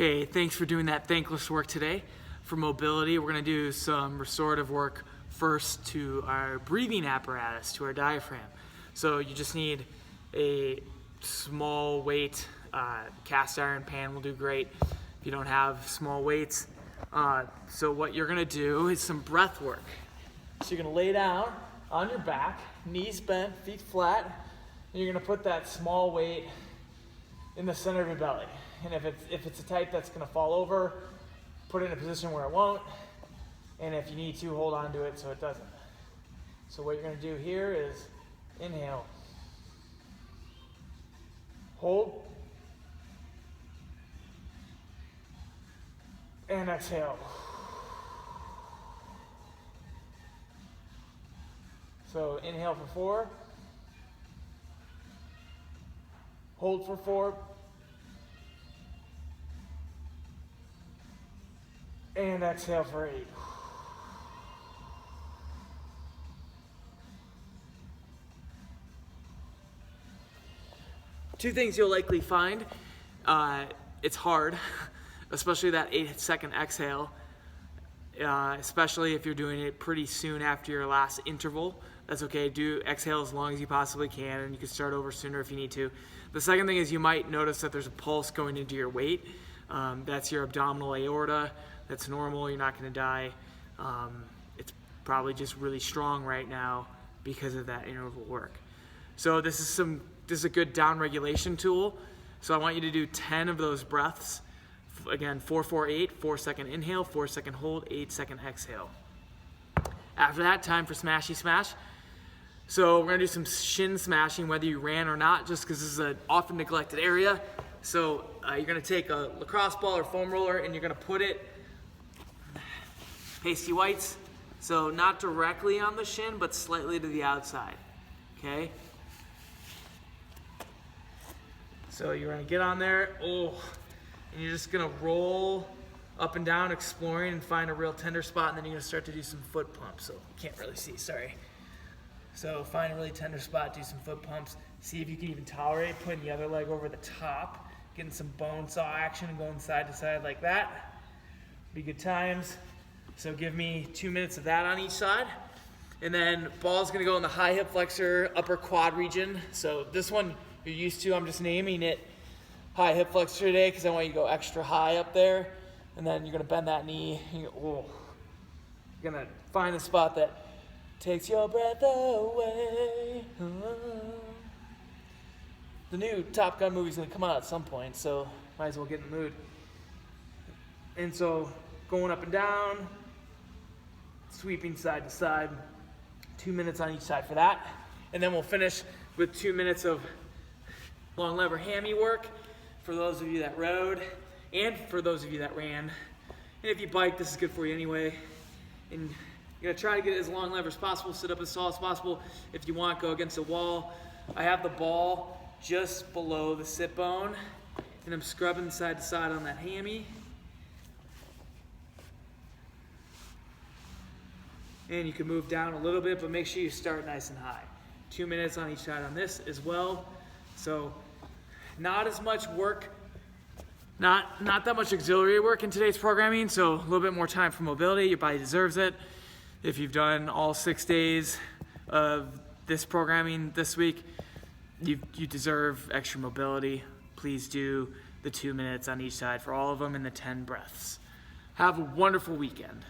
Okay, thanks for doing that thankless work today. For mobility, we're gonna do some restorative work first to our breathing apparatus, to our diaphragm. So you just need a small weight, cast iron pan will do great if you don't have small weights. So what you're gonna do is some breath work. So you're gonna lay down on your back, knees bent, feet flat, and you're gonna put that small weight in the center of your belly. And if it's a type that's gonna fall over, put it in a position where it won't. And if you need to, hold on to it so it doesn't. So what you're gonna do here is inhale, hold, and exhale. So inhale for 4, hold for 4, and exhale for 8. Two things you'll likely find. It's hard, especially that 8-second exhale, especially if you're doing it pretty soon after your last interval. That's okay, do exhale as long as you possibly can, and you can start over sooner if you need to. The second thing is you might notice that there's a pulse going into your weight. That's your abdominal aorta. That's normal, you're not gonna die. It's probably just really strong right now because of that interval work. So this is a good down regulation tool. So I want you to do 10 of those breaths. Again, 4-4-8, 4-second inhale, 4-second hold, 8-second exhale. After that, time for smashy smash. So we're gonna do some shin smashing whether you ran or not, just because this is an often neglected area. So you're gonna take a lacrosse ball or foam roller and you're gonna put it pasty whites, so not directly on the shin, but slightly to the outside, okay? So you're gonna get on there, and you're just gonna roll up and down, exploring and find a real tender spot, and then you're gonna start to do some foot pumps. So can't really see, sorry. So find a really tender spot, do some foot pumps, see if you can even tolerate putting the other leg over the top, getting some bone saw action and going side to side like that. Be good times. So give me 2 minutes of that on each side. And then ball's gonna go in the high hip flexor, upper quad region. So this one you're used to, I'm just naming it high hip flexor today because I want you to go extra high up there. And then you're gonna bend that knee. And you're gonna find the spot that takes your breath away. The new Top Gun movie's gonna come out at some point, so might as well get in the mood. And so going up and down, sweeping side to side, 2 minutes on each side for that. And then we'll finish with 2 minutes of long lever hammy work for those of you that rode and for those of you that ran. And if you bike, this is good for you anyway. And you're gonna try to get it as long lever as possible, sit up as tall as possible. If you want, go against a wall. I have the ball just below the sit bone and I'm scrubbing side to side on that hammy. And you can move down a little bit, but make sure you start nice and high. 2 minutes on each side on this as well. So not as much work, not that much auxiliary work in today's programming, so a little bit more time for mobility. Your body deserves it. If you've done all 6 days of this programming this week, you deserve extra mobility. Please do the 2 minutes on each side for all of them and the 10 breaths. Have a wonderful weekend.